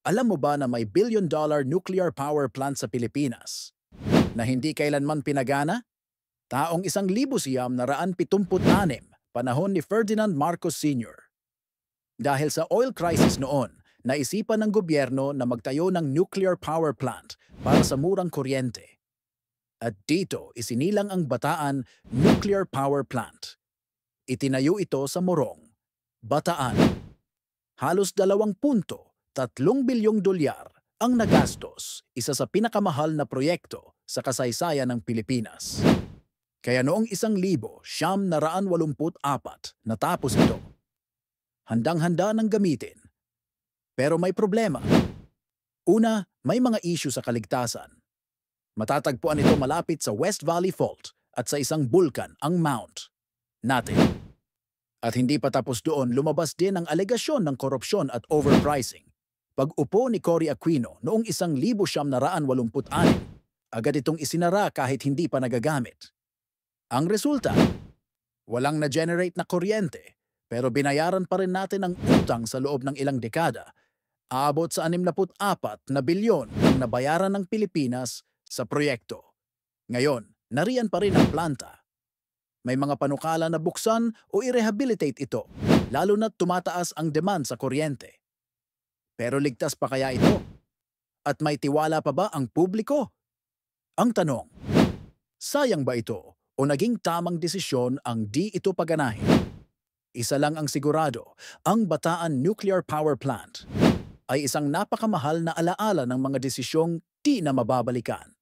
Alam mo ba na may billion-dollar nuclear power plant sa Pilipinas na hindi kailanman pinagana? Taong 1976, panahon ni Ferdinand Marcos Sr. Dahil sa oil crisis noon, naisipan ng gobyerno na magtayo ng nuclear power plant para sa murang kuryente. At dito isinilang ang Bataan Nuclear Power Plant. Itinayo ito sa Morong, Bataan. Halos 2.3 bilyong dolyar ang nagastos, isa sa pinakamahal na proyekto sa kasaysayan ng Pilipinas. Kaya noong 1984 natapos ito. Handang-handa ng gamitin. Pero may problema. Una, may mga issue sa kaligtasan. Matatagpuan ito malapit sa West Valley Fault at sa isang bulkan, ang Mount natin. At hindi pa tapos doon, lumabas din ang alegasyon ng korupsyon at overpricing. Pag-upo ni Cory Aquino noong 1986, agad itong isinara kahit hindi pa nagagamit. Ang resulta, walang na-generate na kuryente, pero binayaran pa rin natin ang utang sa loob ng ilang dekada. Aabot sa 64 na bilyon ang nabayaran ng Pilipinas sa proyekto. Ngayon, nariyan pa rin ang planta. May mga panukala na buksan o i-rehabilitate ito, lalo na't tumataas ang demand sa kuryente. Pero ligtas pa kaya ito? At may tiwala pa ba ang publiko? Ang tanong, sayang ba ito o naging tamang desisyon ang di ito paganahin? Isa lang ang sigurado, ang Bataan Nuclear Power Plant ay isang napakamahal na alaala ng mga desisyong di na mababalikan.